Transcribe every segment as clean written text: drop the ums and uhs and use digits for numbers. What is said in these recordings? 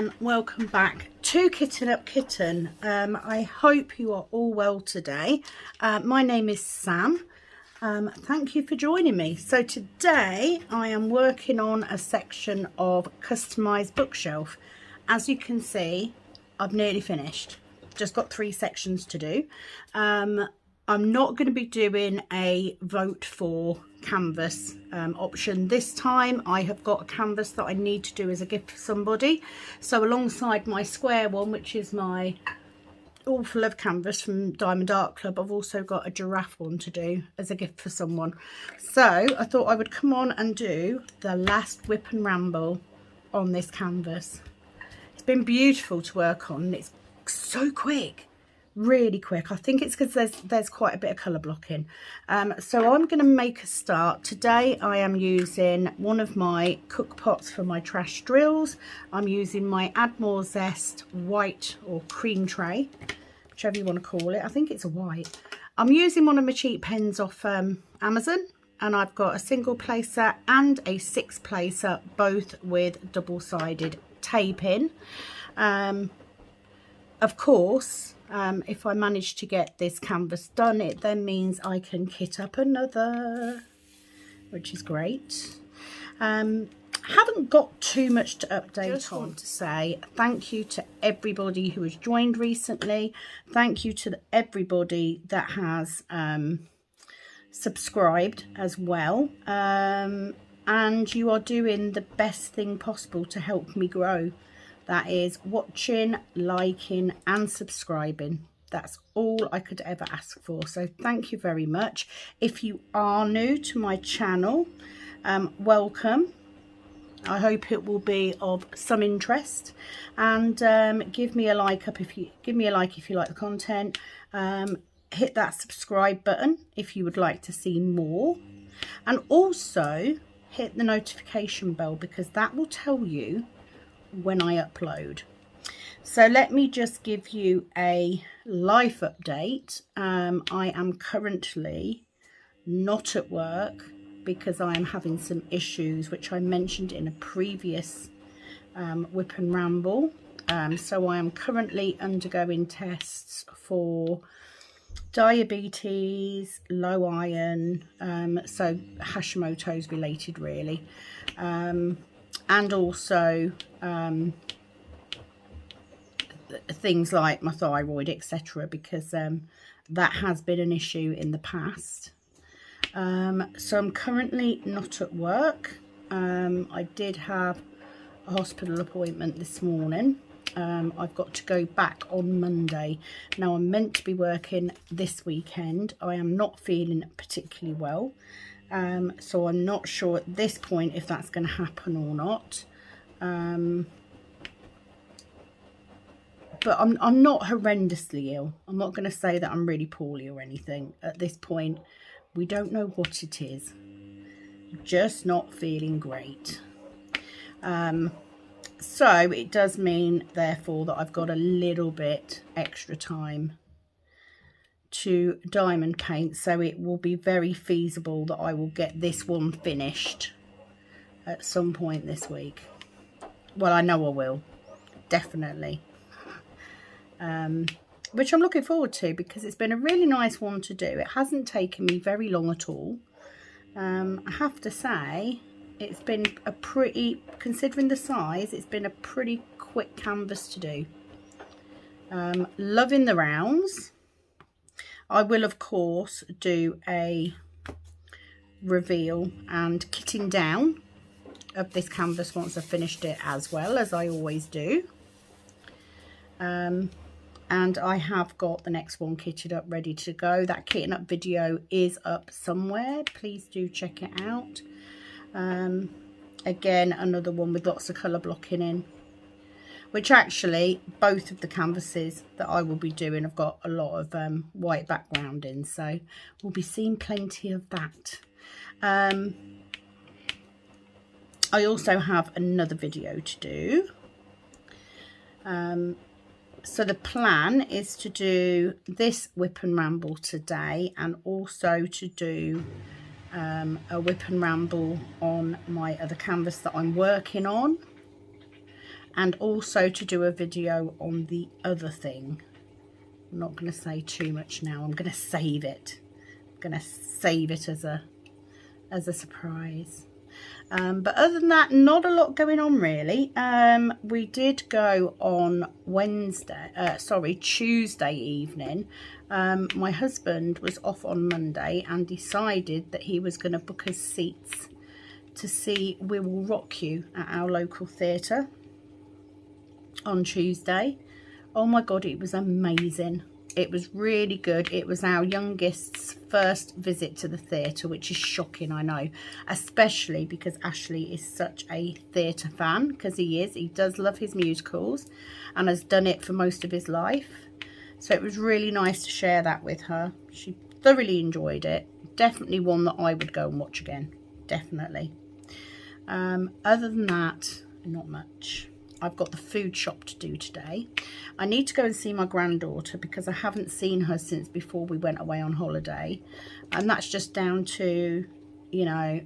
and welcome back to Kitten Up Kitten. I hope you are all well today. My name is Sam. Thank you for joining me. So today I am working on a section of Customised Bookshelf. As you can see, I've nearly finished. Just got 3 sections to do. I'm not going to be doing a vote for canvas option this time. I have got a canvas that I need to do as a gift for somebody. So alongside my square one, which is my all for love canvas from Diamond Art Club, I've also got a giraffe one to do as a gift for someone. So I thought I would come on and do the last whip and ramble on this canvas. It's been beautiful to work on. It's so quick. Really quick. I think it's because there's quite a bit of colour blocking. So I'm going to make a start. Today I am using one of my cook pots for my trash drills. I'm using my Add More Zest white or cream tray, whichever you want to call it. I think it's a white. I'm using one of my cheap pens off Amazon, and I've got a single placer and a 6 placer, both with double-sided tape in. Of course, if I manage to get this canvas done, it then means I can kit up another, which is great. Haven't got too much to update just on. Want to say thank you to everybody who has joined recently. Thank you to everybody that has subscribed as well. And you are doing the best thing possible to help me grow. That is watching, liking and subscribing. That's all I could ever ask for. So thank you very much. If you are new to my channel, welcome. I hope it will be of some interest, and give me a like if you like the content. Hit that subscribe button if you would like to see more, and also hit the notification bell, because that will tell you when I upload. So let me just give you a life update. I am currently not at work because I am having some issues which I mentioned in a previous whip and ramble. So I am currently undergoing tests for diabetes, low iron, so Hashimoto's related really, and also things like my thyroid, etc., because that has been an issue in the past. So I'm currently not at work. I did have a hospital appointment this morning. I've got to go back on Monday. Now I'm meant to be working this weekend. I am not feeling particularly well. So I'm not sure at this point if that's going to happen or not. But I'm not horrendously ill. I'm not going to say that I'm really poorly or anything. At this point, we don't know what it is. Just not feeling great. So it does mean, therefore, that I've got a little bit extra time to diamond paint, so it will be very feasible that I will get this one finished at some point this week. Well, I know I will, definitely, which I'm looking forward to, because it's been a really nice one to do. It hasn't taken me very long at all. I have to say it's been a pretty, considering the size, it's been a pretty quick canvas to do. Loving the rounds. I will, of course, do a reveal and kitting down of this canvas once I've finished it, as well, as I always do. And I have got the next one kitted up, ready to go. That kitting up video is up somewhere. Please do check it out. Again, another one with lots of colour blocking in, which actually both of the canvases that I will be doing have got a lot of white background in, so we'll be seeing plenty of that. I also have another video to do. So the plan is to do this whip and ramble today, and also to do a whip and ramble on my other canvas that I'm working on. and also to do a video on the other thing. I'm not going to say too much now. I'm going to save it. I'm going to save it as a surprise. But other than that, not a lot going on really. We did go on Tuesday evening. My husband was off on Monday and decided that he was going to book us seats to see We Will Rock You at our local theatre on Tuesday. Oh my god, it was amazing. It was really good. It was our youngest's first visit to the theatre, which is shocking, I know, especially because Ashley is such a theatre fan, because he does love his musicals and has done it for most of his life. So it was really nice to share that with her. She thoroughly enjoyed it. Definitely one that I would go and watch again, definitely. Other than that, not much. I've got the food shop to do today. I need to go and see my granddaughter because I haven't seen her since before we went away on holiday. And that's just down to, you know,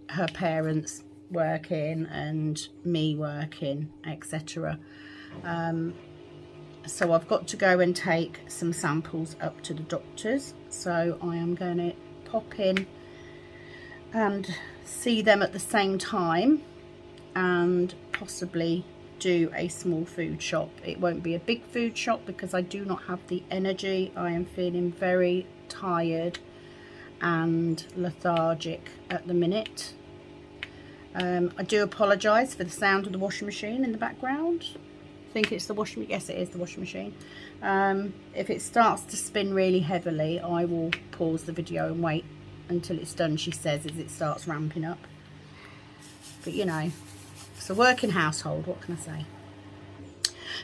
her parents working and me working, etc. So I've got to go and take some samples up to the doctor's. So I am going to pop in and see them at the same time and possibly do a small food shop. It won't be a big food shop because I do not have the energy. I am feeling very tired and lethargic at the minute. I do apologise for the sound of the washing machine in the background. I think it's the washing machine. Yes, it is the washing machine. If it starts to spin really heavily, I will pause the video and wait until it's done, she says, as it starts ramping up. But you know, it's a working household, what can I say?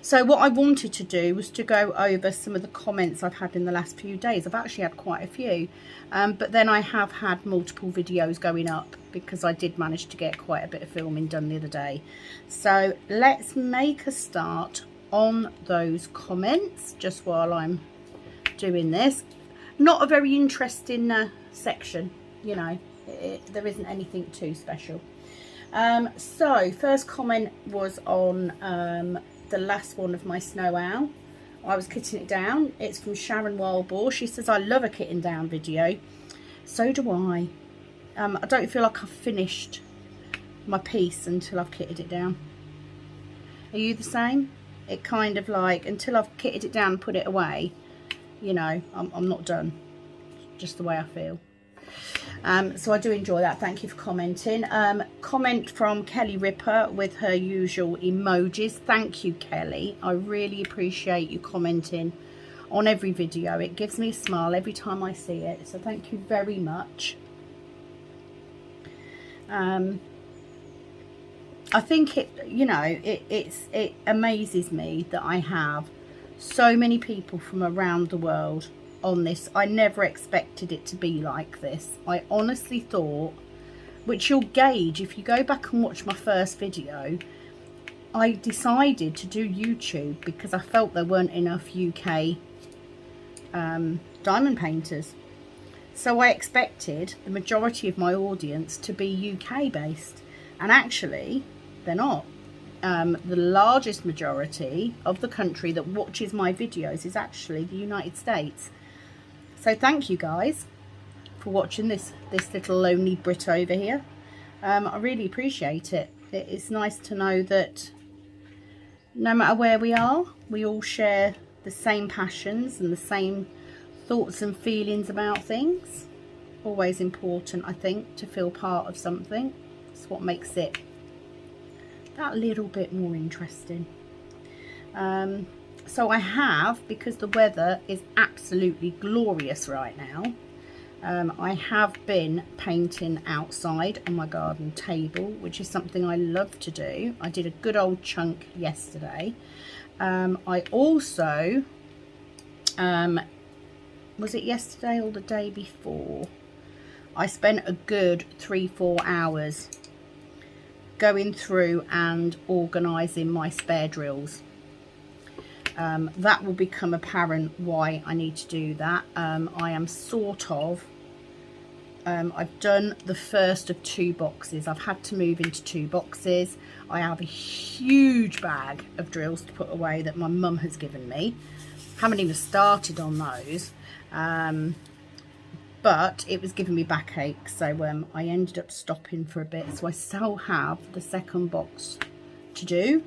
So what I wanted to do was to go over some of the comments I've had in the last few days. I've actually had quite a few, but then I have had multiple videos going up because I did manage to get quite a bit of filming done the other day. So let's make a start on those comments just while I'm doing this. Not a very interesting section, you know, there isn't anything too special. So first comment was on the last one of my snow owl. I was kitting it down. It's from Sharon Wildboar. She says, I love a kitting down video. So do I. I don't feel like I've finished my piece until I've kitted it down. Are you the same? It kind of like, until I've kitted it down and put it away, you know, I'm not done. Just the way I feel. So I do enjoy that. Thank you for commenting. Comment from Kelly Ripper with her usual emojis. Thank you, Kelly. I really appreciate you commenting on every video. It gives me a smile every time I see it. So thank you very much. I think it, you know, it amazes me that I have so many people from around the world on this. I never expected it to be like this. I honestly thought, which you'll gauge if you go back and watch my first video, I decided to do YouTube because I felt there weren't enough UK diamond painters. So I expected the majority of my audience to be UK based, and actually they're not. The largest majority of the country that watches my videos is actually the United States. So thank you guys for watching this little lonely Brit over here. I really appreciate it. It's nice to know that no matter where we are, we all share the same passions and the same thoughts and feelings about things. Always important, I think, to feel part of something. It's what makes it that little bit more interesting. So I have, because the weather is absolutely glorious right now, I have been painting outside on my garden table, which is something I love to do. I did a good old chunk yesterday. I also, was it yesterday or the day before? I spent a good 3-4 hours going through and organising my spare drills. That will become apparent why I need to do that. I am sort of I've done the first of 2 boxes. I've had to move into 2 boxes. I have a huge bag of drills to put away that my mum has given me. Haven't even started on those, but it was giving me backache, so I ended up stopping for a bit. So I still have the second box to do,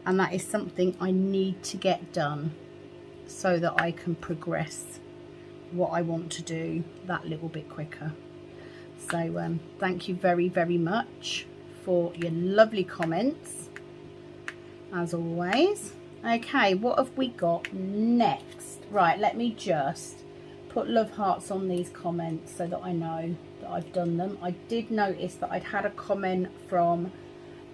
and that is something I need to get done so that I can progress what I want to do that little bit quicker. So thank you very, very much for your lovely comments, as always. Okay, what have we got next? Right, let me just put love hearts on these comments so that I know that I've done them. I did notice that I'd had a comment from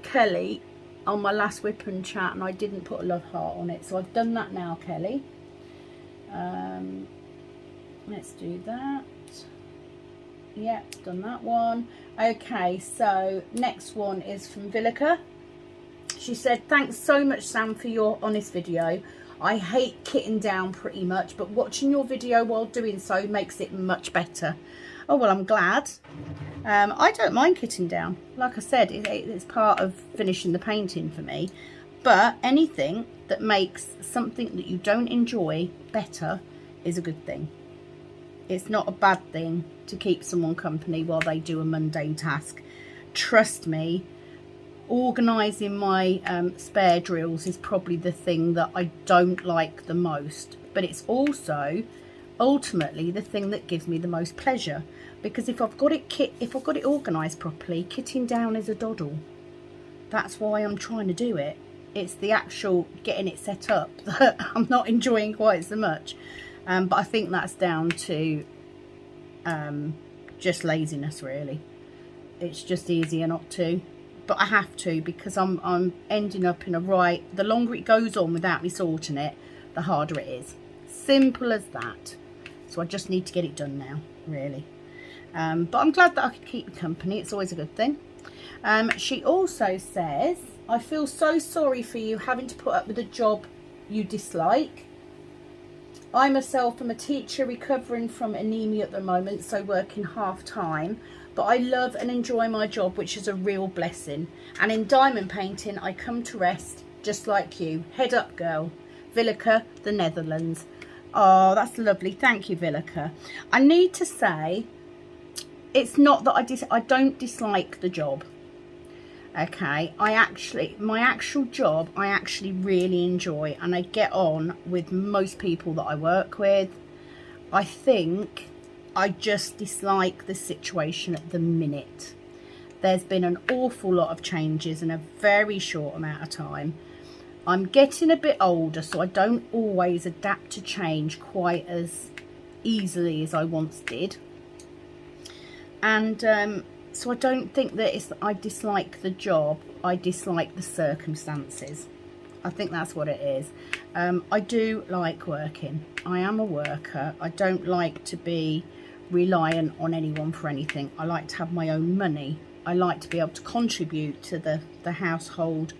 Kelly on my last whip and chat, and I didn't put a love heart on it, so I've done that now, Kelly. Let's do that. Yep, done that one. Okay, so next one is from Villica. She said, thanks so much, Sam, for your honest video. I hate kitting down pretty much, but watching your video while doing so makes it much better. Oh, well, I'm glad. I don't mind kitting down. Like I said, it's part of finishing the painting for me. But anything that makes something that you don't enjoy better is a good thing. It's not a bad thing to keep someone company while they do a mundane task. Trust me, organising my spare drills is probably the thing that I don't like the most, but it's also ultimately the thing that gives me the most pleasure, because if I've got it organised properly, kitting down is a doddle. That's why I'm trying to do it. It's the actual getting it set up that I'm not enjoying quite so much. But I think that's down to just laziness, really. It's just easier not to, but I have to, because I'm ending up in a right. The longer it goes on without me sorting it, the harder it is. Simple as that. So I just need to get it done now, really. But I'm glad that I could keep you company. It's always a good thing. She also says, I feel so sorry for you having to put up with a job you dislike. I myself am a teacher recovering from anemia at the moment, so working half-time, but I love and enjoy my job, which is a real blessing. And in diamond painting, I come to rest just like you. Head up, girl. Villica, the Netherlands. Oh, that's lovely. Thank you, Villica. I need to say, it's not that I don't dislike the job. Okay, my actual job I actually really enjoy, and I get on with most people that I work with. I think I just dislike the situation at the minute. There's been an awful lot of changes in a very short amount of time. I'm getting a bit older, so I don't always adapt to change quite as easily as I once did. And so I don't think that it's that I dislike the job, I dislike the circumstances. I think that's what it is. I do like working. I am a worker. I don't like to be reliant on anyone for anything. I like to have my own money. I like to be able to contribute to the household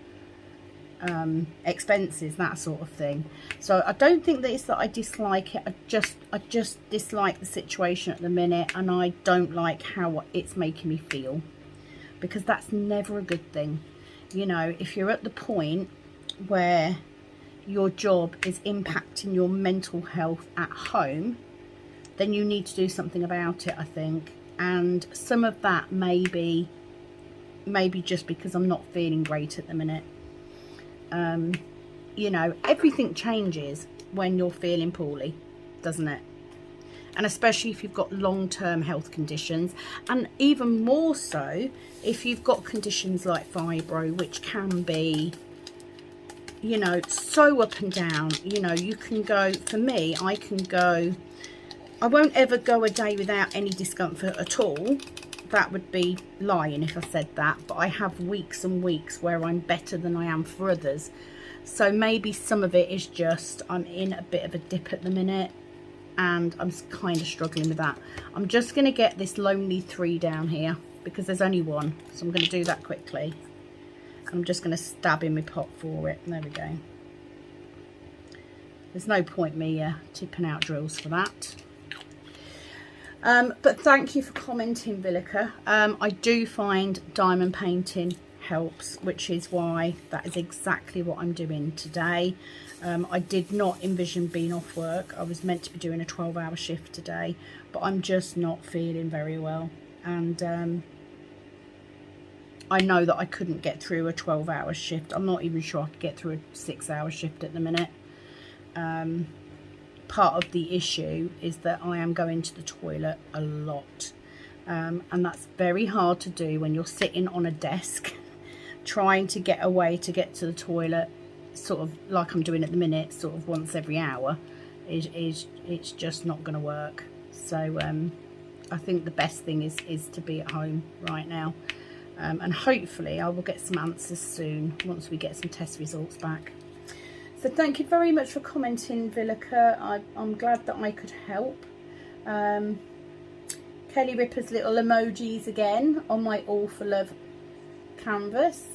expenses, that sort of thing. So I don't think that it's that I dislike it. I just dislike the situation at the minute, and I don't like how it's making me feel, because that's never a good thing. You know, if you're at the point where your job is impacting your mental health at home, then you need to do something about it, I think. And some of that maybe just because I'm not feeling great at the minute. You know, everything changes when you're feeling poorly, doesn't it? And especially if you've got long-term health conditions, and even more so if you've got conditions like fibro, which can be, you know, so up and down. You know, you can go, for me, I won't ever go a day without any discomfort at all. That would be lying if I said that, but I have weeks and weeks where I'm better than I am for others. So maybe some of it is just I'm in a bit of a dip at the minute, and I'm kind of struggling with that. I'm just going to get this lonely 3 down here because there's only one, so I'm going to do that quickly. I'm just going to stab in my pot for it. There we go. There's no point me tipping out drills for that. But thank you for commenting, Villica. I do find diamond painting helps, which is why that is exactly what I'm doing today. I did not envision being off work. I was meant to be doing a 12-hour shift today, but I'm just not feeling very well, and I know that I couldn't get through a 12-hour shift. I'm not even sure I could get through a 6-hour shift at the minute. Part of the issue is that I am going to the toilet a lot, and that's very hard to do when you're sitting on a desk trying to get away to get to the toilet, sort of like I'm doing at the minute, sort of once every hour. It's just not going to work. So I think the best thing is to be at home right now, and hopefully I will get some answers soon once we get some test results back. So thank you very much for commenting, Villica. I'm glad that I could help. Kelly Ripper's little emojis again on my All for Love canvas.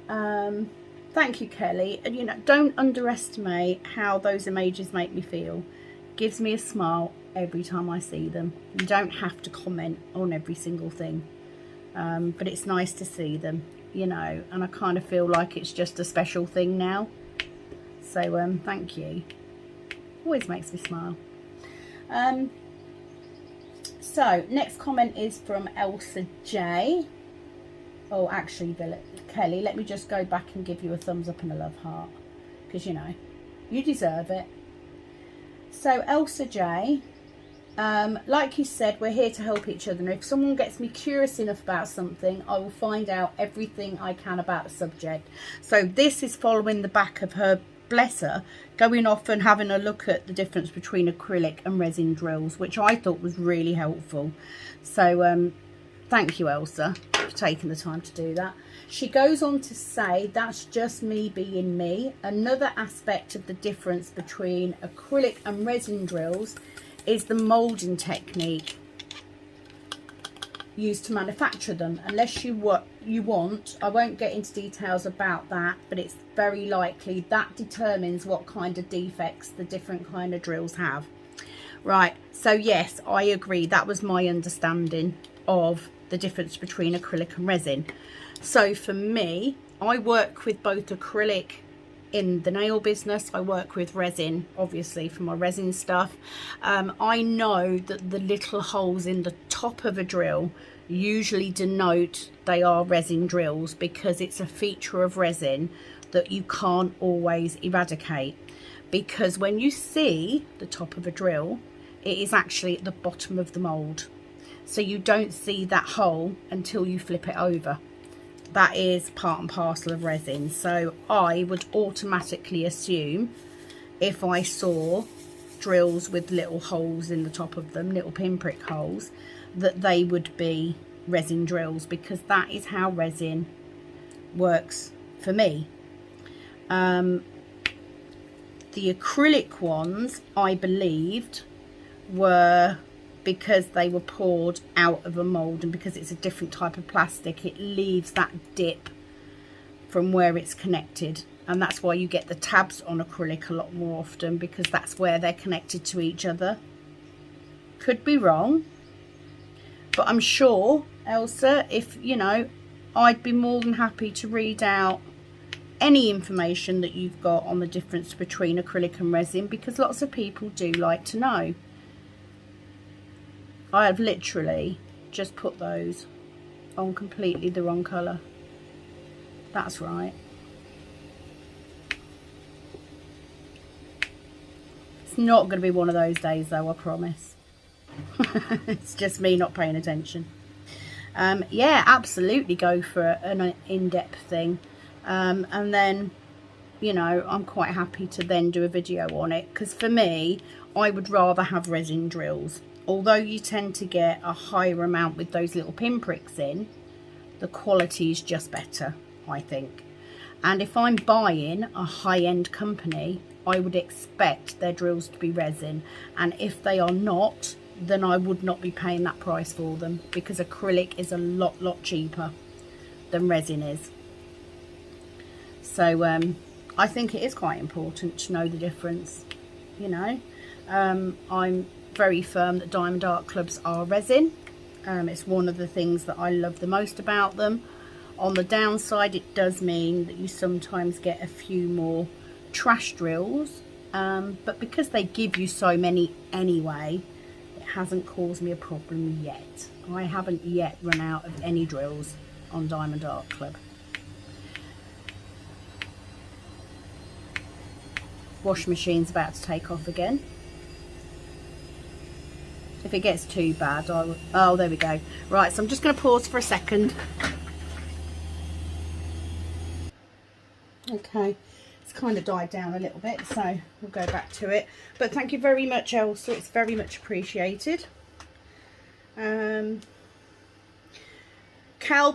Thank you, Kelly. And you know, don't underestimate how those emojis make me feel. Gives me a smile every time I see them. You don't have to comment on every single thing, but it's nice to see them, you know, and I kind of feel like it's just a special thing now. So thank you. Always makes me smile. So next comment is from Elsa J. Oh, actually, Kelly, let me just go back and give you a thumbs up and a love heart, because you know you deserve it. So Elsa J, like you said, we're here to help each other, and if someone gets me curious enough about something, I will find out everything I can about the subject. So this is following the back of her, bless her, going off and having a look at the difference between acrylic and resin drills, which I thought was really helpful. So thank you, Elsa, for taking the time to do that. She goes on to say, that's just me being me. Another aspect of the difference between acrylic and resin drills is the moulding technique used to manufacture them. Unless you want, I won't get into details about that, but it's very likely that determines what kind of defects the different kind of drills have. Right, so yes, I agree. That was my understanding of the difference between acrylic and resin. So for me, I work with both acrylic in the nail business. I work with resin, obviously, for my resin stuff. I know that the little holes in the top of a drill usually denote they are resin drills, because it's a feature of resin that you can't always eradicate, because when you see the top of a drill, it is actually at the bottom of the mold, so you don't see that hole until you flip it over. That is part and parcel of resin. So I would automatically assume, if I saw drills with little holes in the top of them, little pinprick holes, that they would be resin drills, because that is how resin works for me. The acrylic ones, I believed, were because they were poured out of a mold, and because it's a different type of plastic, it leaves that dip from where it's connected, and that's why you get the tabs on acrylic a lot more often, because that's where they're connected to each other. Could be wrong, but I'm sure, Elsa, if you know, I'd be more than happy to read out any information that you've got on the difference between acrylic and resin, because lots of people do like to know. I have literally just put those on completely the wrong colour. That's right. It's not going to be one of those days though, I promise. It's just me not paying attention. Yeah, absolutely go for an in-depth thing. And then, you know, I'm quite happy to then do a video on it, because for me, I would rather have resin drills. Although you tend to get a higher amount with those little pinpricks in, the quality is just better, I think. And if I'm buying a high-end company, I would expect their drills to be resin. And if they are not, then I would not be paying that price for them, because acrylic is a lot cheaper than resin is. So I think it is quite important to know the difference, you know. I'm very firm that Diamond Art Clubs are resin. It's one of the things that I love the most about them. On the downside, it does mean that you sometimes get a few more trash drills, but because they give you so many anyway, it hasn't caused me a problem yet. I haven't yet run out of any drills on Diamond Art Club. Wash machine's about to take off again. If it gets too bad, I will... Oh, there we go. Right, so I'm just going to pause for a second. Okay, it's kind of died down a little bit, so we'll go back to it. But thank you very much, Elsa. It's very much appreciated. Calb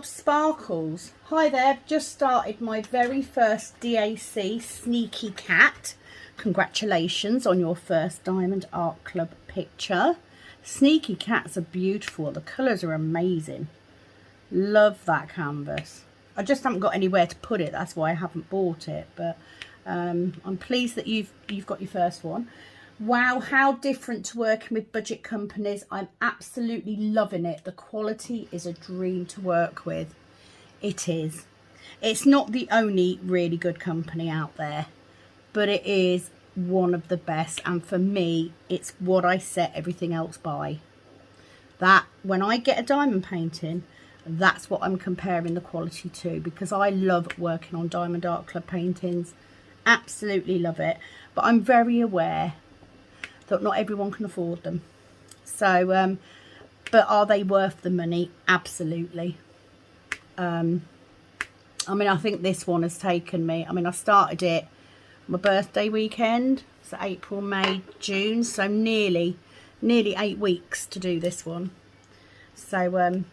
Sparkles. Hi there. Just started my very first DAC Sneaky Cat. Congratulations on your first Diamond Art Club picture. Sneaky Cats are beautiful. The colours are amazing. Love that canvas. I just haven't got anywhere to put it. That's why I haven't bought it. But I'm pleased that you've got your first one. Wow, how different to working with budget companies. I'm absolutely loving it. The quality is a dream to work with. It is. It's not the only really good company out there, but it is one of the best, and for me it's what I set everything else by. That when I get a diamond painting, that's what I'm comparing the quality to, because I love working on Diamond Art Club paintings. Absolutely love it, but I'm very aware that not everyone can afford them. So but are they worth the money? Absolutely. I mean, I think this one has taken me, I mean, I started it my birthday weekend, so April, May, June, so nearly 8 weeks to do this one. So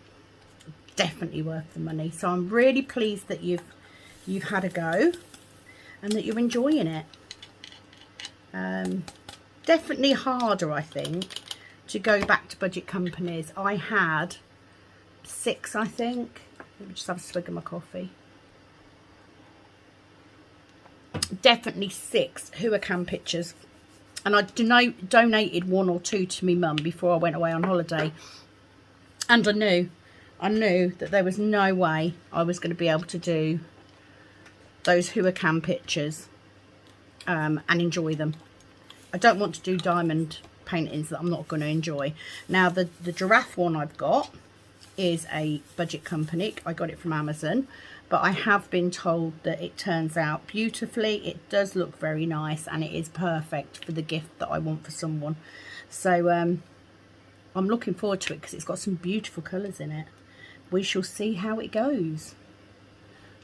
definitely worth the money. So I'm really pleased that you've had a go and that you're enjoying it. Definitely harder, I think, to go back to budget companies. I had 6, I think. Let me just have a swig of my coffee. Definitely 6 Huacam pictures, and I donated 1 or 2 to my mum before I went away on holiday, and I knew that there was no way I was going to be able to do those Huacam pictures and enjoy them. I don't want to do diamond paintings that I'm not going to enjoy. Now the giraffe one I've got is a budget company. I got it from Amazon, but I have been told that it turns out beautifully. It does look very nice, and it is perfect for the gift that I want for someone. So I'm looking forward to it because it's got some beautiful colours in it. We shall see how it goes.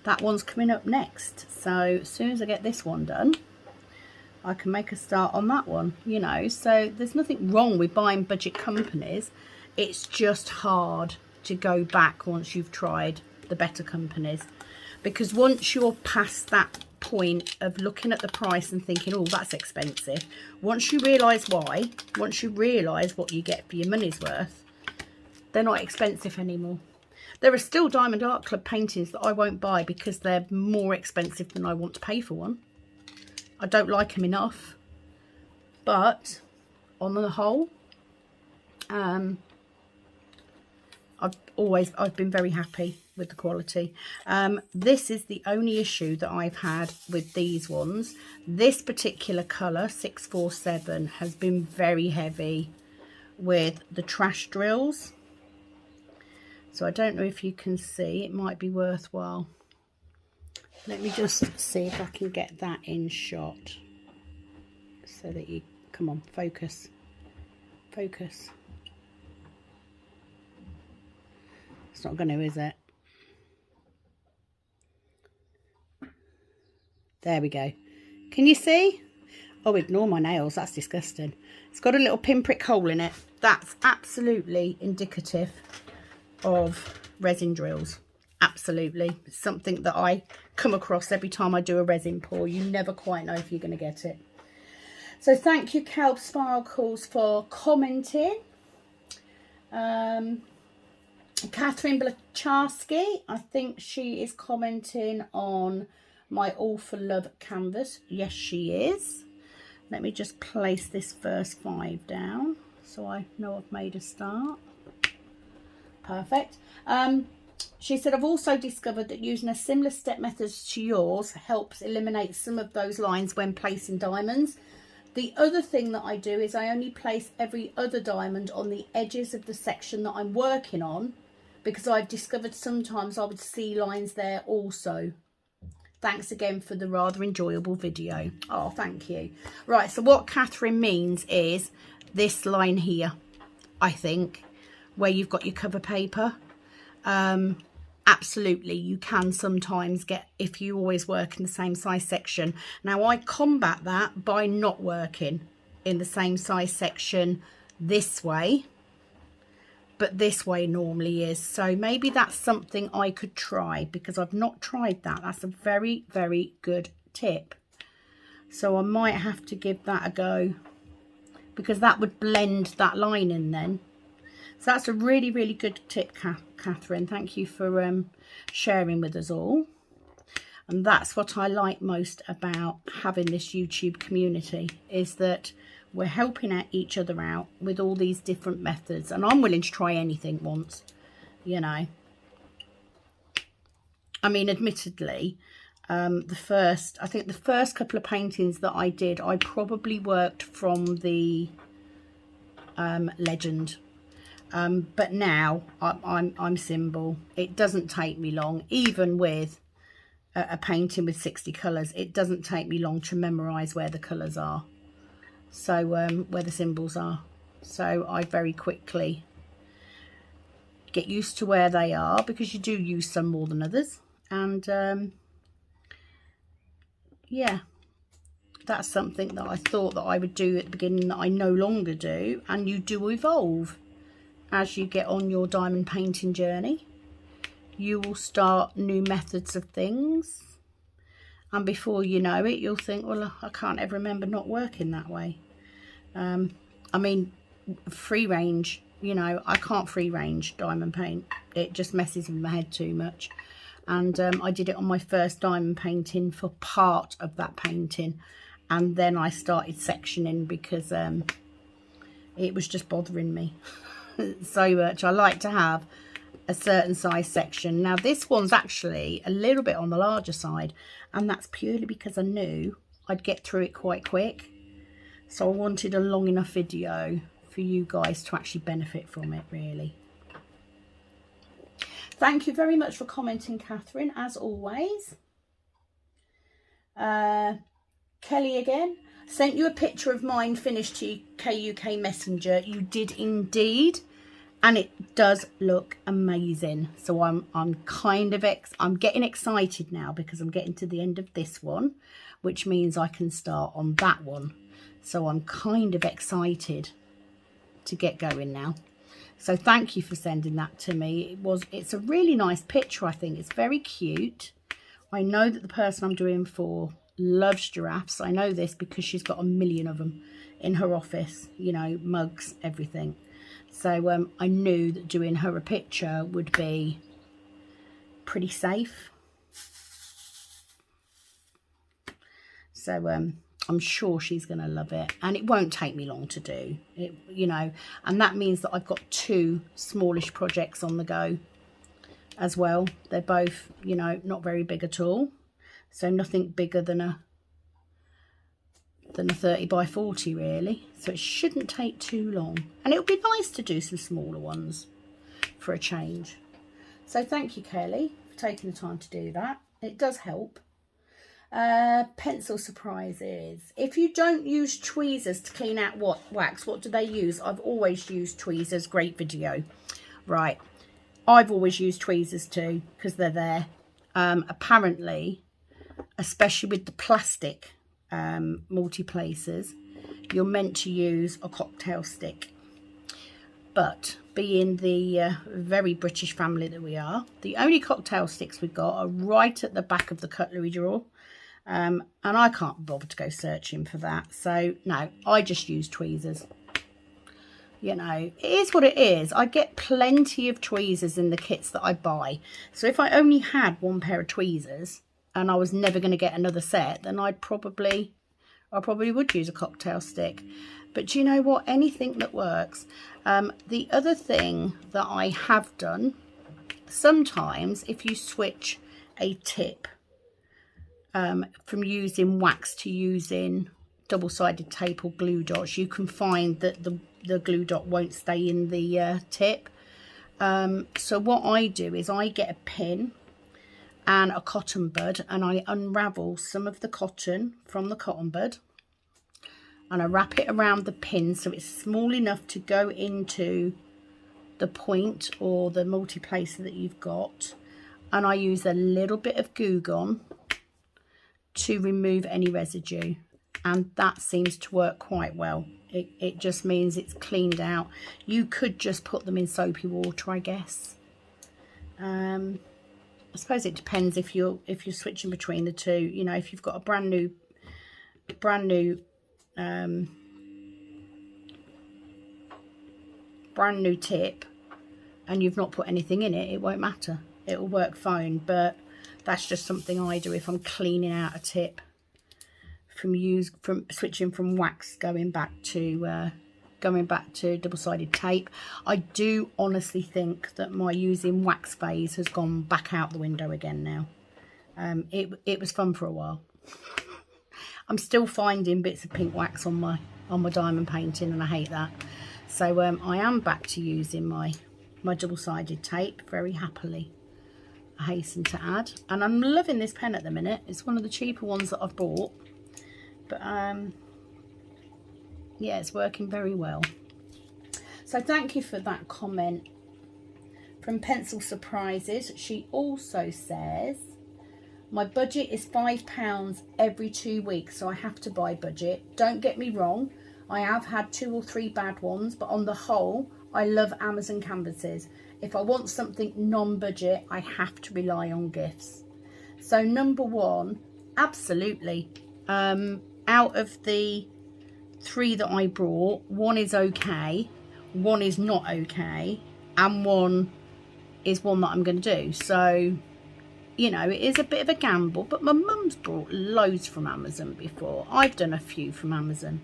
That one's coming up next, so as soon as I get this one done, I can make a start on that one, you know. So there's nothing wrong with buying budget companies. It's just hard to go back once you've tried the better companies, because once you're past that point of looking at the price and thinking, oh, that's expensive, once you realise why, once you realise what you get for your money's worth, they're not expensive anymore. There are still Diamond Art Club paintings that I won't buy because they're more expensive than I want to pay for one. I don't like them enough, but on the whole, I've been very happy with the quality. This is the only issue that I've had with these ones. This particular colour, 647, has been very heavy with the trash drills. So I don't know if you can see, it might be worthwhile. Let me just see if I can get that in shot so that you, come on, focus, focus. It's not going to, is it? There we go. Can you see? Oh, ignore my nails. That's disgusting. It's got a little pinprick hole in it. That's absolutely indicative of resin drills. Absolutely. It's something that I come across every time I do a resin pour. You never quite know if you're going to get it. So thank you, Calb Sparkles, for commenting. Catherine Blacharski, I think she is commenting on my All for Love canvas. Yes, she is. Let me just place this first 5 down so I know I've made a start. Perfect. She said, I've also discovered that using a similar step method to yours helps eliminate some of those lines when placing diamonds. The other thing that I do is I only place every other diamond on the edges of the section that I'm working on, because I've discovered sometimes I would see lines there also. Thanks again for the rather enjoyable video. Oh, thank you. Right, so what Catherine means is this line here, I think, where you've got your cover paper. Absolutely, you can sometimes get, if you always work in the same size section. Now, I combat that by not working in the same size section this way, but this way normally is. So maybe that's something I could try, because I've not tried that. That's a very, very good tip. So I might have to give that a go, because that would blend that line in then. So that's a really, really good tip, Catherine. Thank you for sharing with us all. And that's what I like most about having this YouTube community, is that we're helping out each other out with all these different methods. And I'm willing to try anything once, you know. I mean, admittedly, I think the first couple of paintings that I did, I probably worked from the legend. But now I'm symbol. It doesn't take me long, even with a painting with 60 colours. It doesn't take me long to memorise where the colours are, so where the symbols are. So I very quickly get used to where they are, because you do use some more than others. And yeah, that's something that I thought that I would do at the beginning that I no longer do. And you do evolve as you get on your diamond painting journey. You will start new methods of things, and before you know it, you'll think, well, I can't ever remember not working that way. I mean, free range, you know, I can't free range diamond paint. It just messes with my head too much. And I did it on my first diamond painting for part of that painting, and then I started sectioning because it was just bothering me so much. I like to have a certain size section. Now this one's actually a little bit on the larger side, and that's purely because I knew I'd get through it quite quick. So I wanted a long enough video for you guys to actually benefit from it, really. Thank you very much for commenting, Catherine, as always. Kelly again. Sent you a picture of mine finished to KUK Messenger. You did indeed, and it does look amazing. So I'm getting excited now, because I'm getting to the end of this one, which means I can start on that one. So I'm kind of excited to get going now. So thank you for sending that to me. It's a really nice picture. I think it's very cute. I know that the person I'm doing for loves giraffes. I know this because she's got a million of them in her office, you know, mugs, everything. So I knew that doing her a picture would be pretty safe. So I'm sure she's going to love it, and it won't take me long to do it, you know. And that means that I've got two smallish projects on the go as well. They're both, you know, not very big at all. So nothing bigger than a 30 by 40 really. So it shouldn't take too long. And it would be nice to do some smaller ones for a change. So thank you, Kelly, for taking the time to do that. It does help. Pencil surprises. If you don't use tweezers to clean out wax, what do they use? I've always used tweezers. Great video. Right. I've always used tweezers too, because they're there. Apparently, especially with the plastic multi-placers, you're meant to use a cocktail stick. But being the very British family that we are, the only cocktail sticks we've got are right at the back of the cutlery drawer. And I can't bother to go searching for that. So, no, I just use tweezers. You know, it is what it is. I get plenty of tweezers in the kits that I buy. So if I only had one pair of tweezers and I was never going to get another set, then I'd I probably would use a cocktail stick. But do you know what? Anything that works. The other thing that I have done, sometimes if you switch a tip from using wax to using double-sided tape or glue dots, you can find that the glue dot won't stay in the tip. So what I do is I get a pin and a cotton bud, and I unravel some of the cotton from the cotton bud, and I wrap it around the pin so it's small enough to go into the point or the multi-placer that you've got, and I use a little bit of Goo Gone to remove any residue, and that seems to work quite well. It just means it's cleaned out. You could just put them in soapy water, I guess. I suppose it depends if you're switching between the two. You know, if you've got a brand new tip and you've not put anything in it, it won't matter. It'll work fine. But that's just something I do if I'm cleaning out a tip from switching from wax going back to double-sided tape. I do honestly think that my using wax phase has gone back out the window again now. It was fun for a while. I'm still finding bits of pink wax on my diamond painting, and I hate that. So I am back to using my double-sided tape very happily, I hasten to add. And I'm loving this pen at the minute. It's one of the cheaper ones that I've bought. But yeah, it's working very well. So thank you for that comment from Pencil Surprises. She also says, my budget is £5 every 2 weeks, so I have to buy budget. Don't get me wrong, I have had 2 or 3 bad ones, but on the whole, I love Amazon canvases. If I want something non-budget, I have to rely on gifts. So number one, absolutely. Out of the 3 that I brought, 1 is okay, 1 is not okay, and 1 is one that I'm going to do. So, you know, it is a bit of a gamble, but my mum's brought loads from Amazon before. I've done a few from Amazon.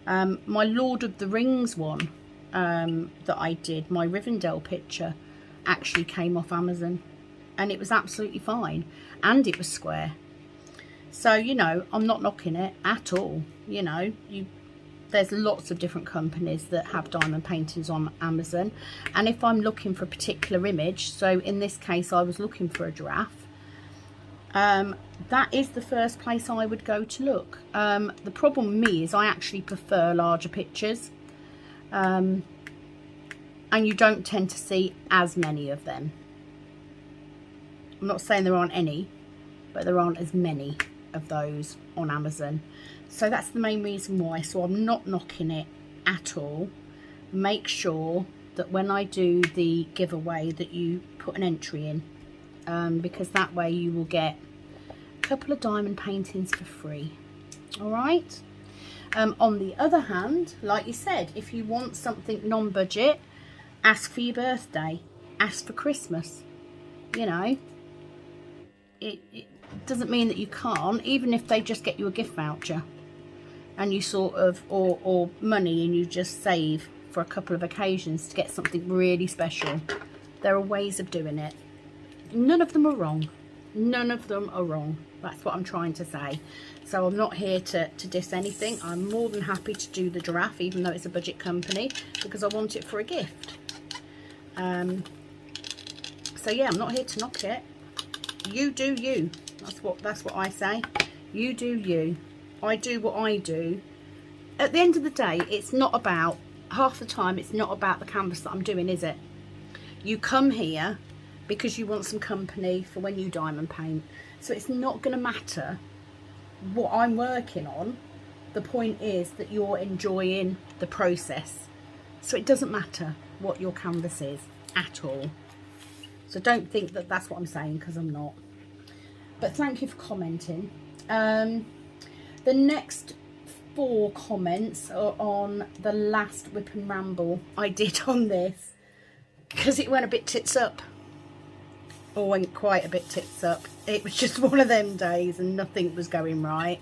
My Lord of the Rings one that I did, my Rivendell picture, actually came off Amazon, and it was absolutely fine, and it was square. So, you know, I'm not knocking it at all. You know, there's lots of different companies that have diamond paintings on Amazon. And if I'm looking for a particular image, so in this case, I was looking for a giraffe, that is the first place I would go to look. The problem with me is I actually prefer larger pictures. And you don't tend to see as many of them. I'm not saying there aren't any, but there aren't as many of those on Amazon. So that's the main reason why. So I'm not knocking it at all. Make sure that when I do the giveaway that you put an entry in, because that way you will get a couple of diamond paintings for free. All right. On the other hand, like you said, if you want something non-budget, ask for your birthday, ask for Christmas. You know, it doesn't mean that you can't, even if they just get you a gift voucher and you sort of, or money, and you just save for a couple of occasions to get something really special. There are ways of doing it. None of them are wrong. None of them are wrong. That's what I'm trying to say. So I'm not here to diss anything. I'm more than happy to do the giraffe, even though it's a budget company, because I want it for a gift. So yeah, I'm not here to knock it. You do you. That's what I say. You do you. I do what I do. At the end of the day, it's not about, half the time, it's not about the canvas that I'm doing, is it? You come here because you want some company for when you diamond paint. So it's not going to matter what I'm working on. The point is that you're enjoying the process. So it doesn't matter what your canvas is at all. So don't think that that's what I'm saying, because I'm not. But thank you for commenting. The next 4 comments are on the last Whip and Ramble I did on this, because it went a bit tits up. Or went quite a bit tits up. It was just one of them days and nothing was going right.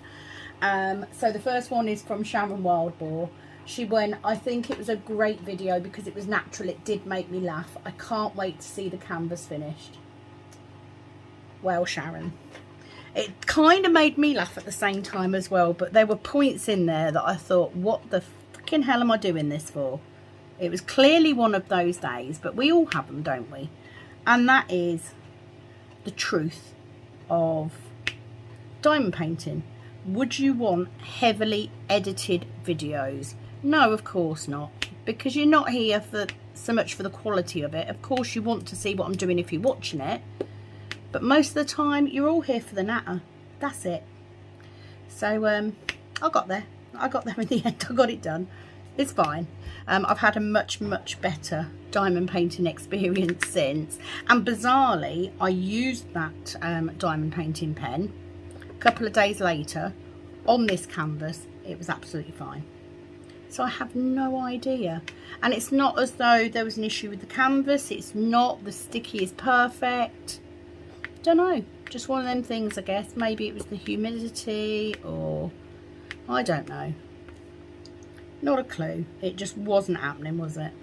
So the first one is from Sharon Wildboar. She went, I think it was a great video because it was natural. It did make me laugh. I can't wait to see the canvas finished. Well, Sharon, it kind of made me laugh at the same time as well, but there were points in there that I thought, what the fucking hell am I doing this for? It was clearly one of those days, but we all have them, don't we? And that is the truth of diamond painting. Would you want heavily edited videos? No, of course not, because you're not here for so much for the quality of it. Of course you want to see what I'm doing if you're watching it, but most of the time you're all here for the natter. That's it. So I got there in the end. I got it done. It's fine. I've had a much better diamond painting experience since, and bizarrely I used that diamond painting pen a couple of days later on this canvas. It was absolutely fine. So I have no idea, and it's not as though there was an issue with the canvas. It's not the sticky is perfect. Don't know, just one of them things, I guess. Maybe it was the humidity, or I don't know. Not a clue. It just wasn't happening, was it?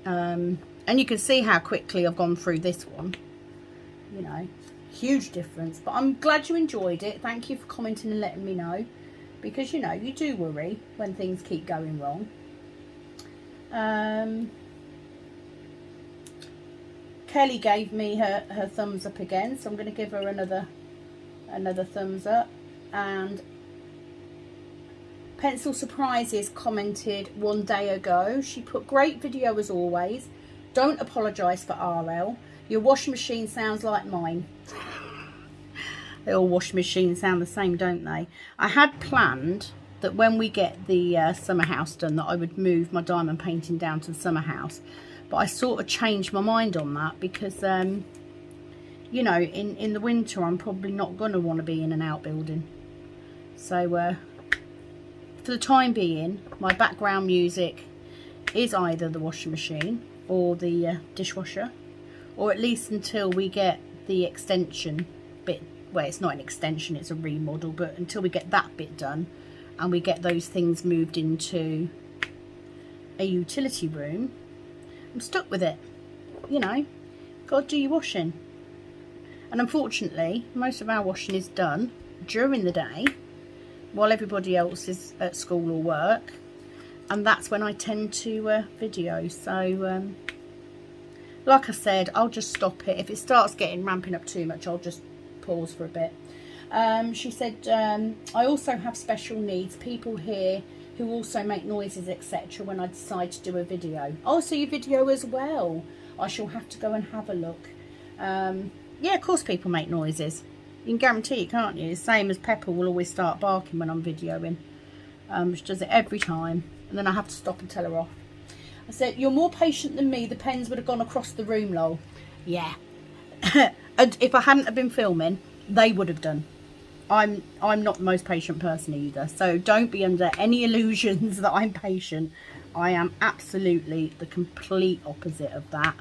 And you can see how quickly I've gone through this one. You know, huge difference. But I'm glad you enjoyed it. Thank you for commenting and letting me know, because you know you do worry when things keep going wrong. Kelly gave me her thumbs up again, so I'm going to give her another thumbs up. And Pencil Surprises commented one day ago. She put, great video as always. Don't apologise for RL. Your washing machine sounds like mine. They all washing machines sound the same, don't they? I had planned that when we get the summer house done, that I would move my diamond painting down to the summer house. But I sort of changed my mind on that because, you know, in the winter I'm probably not going to want to be in an outbuilding. So for the time being, my background music is either the washing machine or the dishwasher, or at least until we get the extension bit. Well, it's not an extension, it's a remodel, but until we get that bit done and we get those things moved into a utility room, I'm stuck with it. You know, gotta do your washing. And unfortunately, most of our washing is done during the day while everybody else is at school or work, and that's when I tend to video. So like I said, I'll just stop it. If it starts ramping up too much, I'll just pause for a bit. She said, I also have special needs, people here who also make noises, etc. when I decide to do a video. Oh, so you video as well? I shall have to go and have a look. Yeah, of course people make noises. You can guarantee it, can't you? Same as Pepper will always start barking when I'm videoing. She does it every time, and then I have to stop and tell her off. I said, you're more patient than me. The pens would have gone across the room, lol. Yeah. And if I hadn't have been filming, they would have done. I'm not the most patient person either, so don't be under any illusions that I'm patient. I am absolutely the complete opposite of that.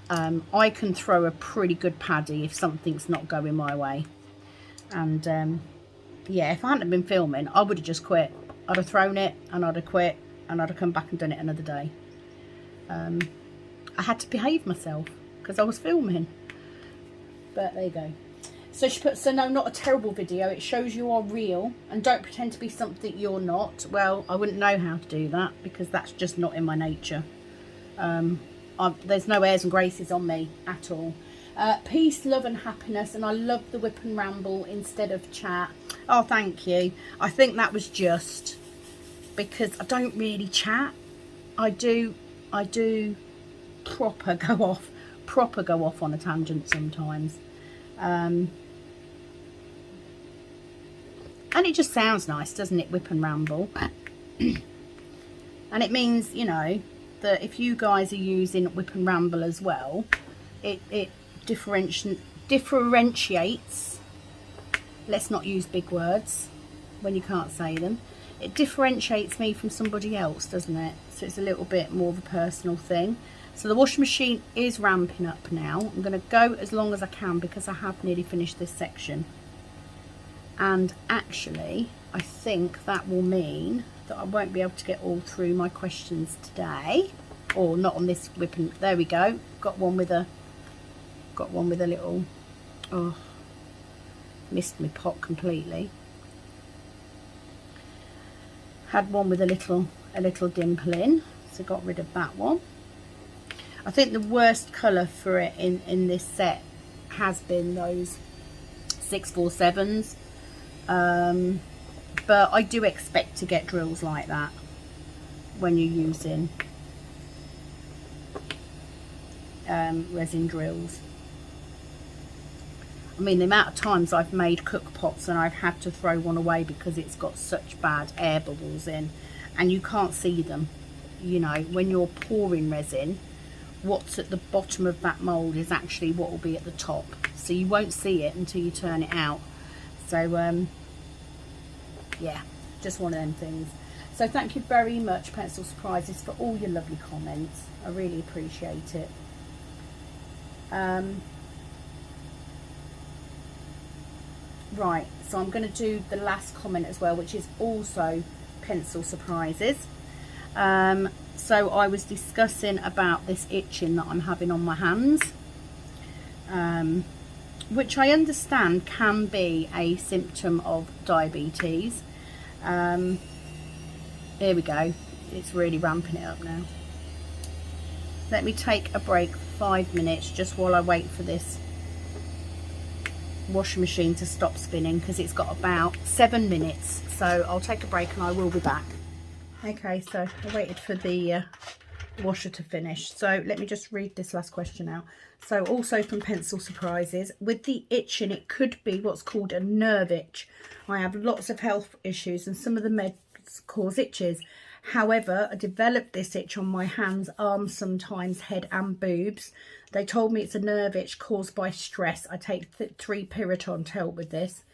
I can throw a pretty good paddy if something's not going my way. And yeah, if I hadn't been filming, I would have just quit. I'd have thrown it and I'd have quit and I'd have come back and done it another day. I had to behave myself because I was filming. But there you go. So she put, so no, not a terrible video. It shows you are real and don't pretend to be something you're not. Well, I wouldn't know how to do that because that's just not in my nature. There's no airs and graces on me at all. Peace, love and happiness, and I love the whip and ramble instead of chat. Oh, thank you. I think that was just because I don't really chat. I do proper go off on a tangent sometimes. And it just sounds nice, doesn't it? Whip and ramble. And it means, you know, that if you guys are using whip and ramble as well, it differentiates, let's not use big words when you can't say them, it differentiates me from somebody else, doesn't it? So it's a little bit more of a personal thing. So the washing machine is ramping up now. I'm going to go as long as I can because I have nearly finished this section. And actually, I think that will mean that I won't be able to get all through my questions today, or not on this whip. And there we go. Got one with a little, oh, missed my pot completely. Had one with a little dimple in, so got rid of that one. I think the worst colour for it in this set has been those 647s. But I do expect to get drills like that when you're using resin drills. I mean, the amount of times I've made cook pots and I've had to throw one away because it's got such bad air bubbles in, and you can't see them. You know, when you're pouring resin, what's at the bottom of that mould is actually what will be at the top, so you won't see it until you turn it out. So yeah, just one of them things. So thank you very much, Pencil Surprises, for all your lovely comments. I really appreciate it. Right, so I'm going to do the last comment as well, which is also Pencil Surprises. So I was discussing about this itching that I'm having on my hands, which I understand can be a symptom of diabetes. Here we go, it's really ramping it up now. Let me take a break for 5 minutes just while I wait for this washing machine to stop spinning, because it's got about 7 minutes. So I'll take a break and I will be back. Okay, so I waited for the washer to finish. So let me just read this last question out. So also from Pencil Surprises, with the itching, it could be what's called a nerve itch. I have lots of health issues and some of the meds cause itches. However, I developed this itch on my hands, arms, sometimes head and boobs. They told me it's a nerve itch caused by stress. I take 3 Piriton to help with this.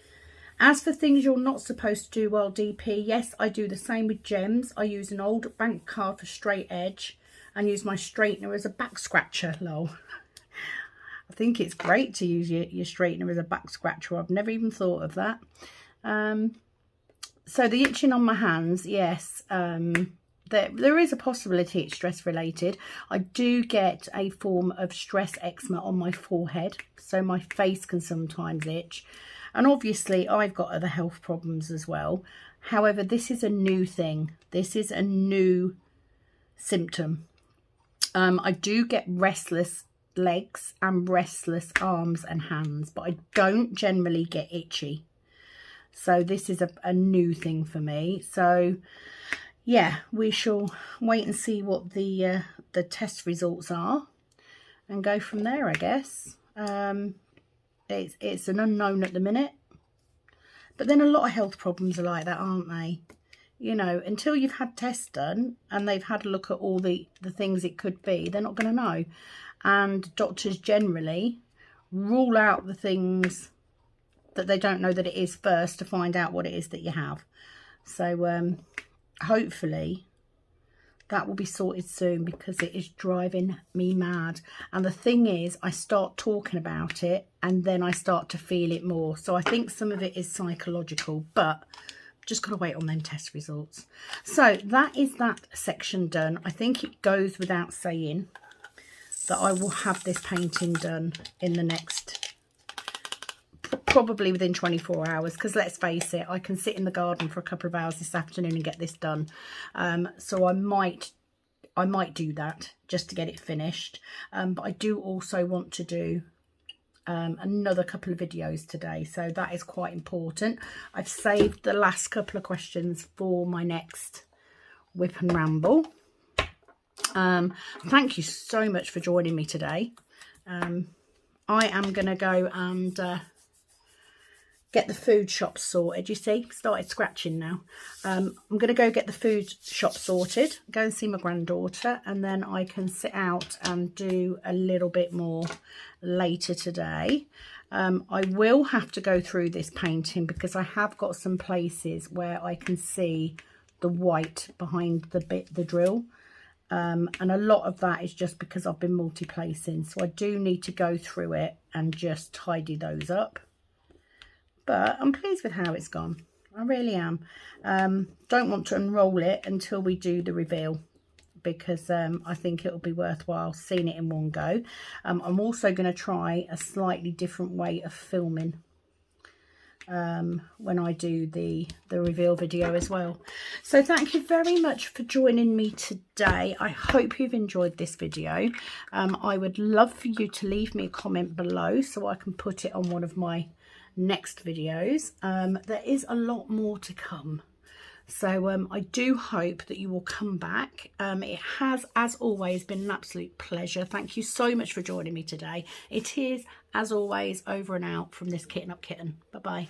As for things you're not supposed to do while DP, yes, I do the same with gems. I use an old bank card for straight edge and use my straightener as a back scratcher, lol. I think it's great to use your straightener as a back scratcher. I've never even thought of that. So the itching on my hands, yes, there is a possibility it's stress related. I do get a form of stress eczema on my forehead, so my face can sometimes itch. And obviously I've got other health problems as well. However, this is a new thing. This is a new symptom. I do get restless legs and restless arms and hands, but I don't generally get itchy. So this is a new thing for me. So yeah, we shall wait and see what the test results are and go from there, I guess. It's an unknown at the minute, but then a lot of health problems are like that, aren't they? You know, until you've had tests done and they've had a look at all the things it could be, they're not going to know. And doctors generally rule out the things that they don't know that it is first to find out what it is that you have. So hopefully that will be sorted soon, because it is driving me mad. And the thing is, I start talking about it and then I start to feel it more. So I think some of it is psychological, but just got to wait on them test results. So that is that section done. I think it goes without saying that I will have this painting done in the next, probably within 24 hours, because let's face it, I can sit in the garden for a couple of hours this afternoon and get this done. So I might do that just to get it finished. But I do also want to do another couple of videos today, so that is quite important. I've saved the last couple of questions for my next whip and ramble. Thank you so much for joining me today. I am going to go and get the food shop sorted. You see, started scratching now. I'm going to go get the food shop sorted, go and see my granddaughter, and then I can sit out and do a little bit more later today. I will have to go through this painting because I have got some places where I can see the white behind the drill. And a lot of that is just because I've been multi-placing, so I do need to go through it and just tidy those up. but I'm pleased with how it's gone. I really am. Don't want to unroll it until we do the reveal, because I think it'll be worthwhile seeing it in one go. I'm also going to try a slightly different way of filming when I do the reveal video as well. So thank you very much for joining me today. I hope you've enjoyed this video. I would love for you to leave me a comment below so I can put it on one of my next videos. There is a lot more to come, so I do hope that you will come back. It has, as always, been an absolute pleasure. Thank you so much for joining me today. It is, as always, over and out from this Kitten Up Kitten. Bye bye.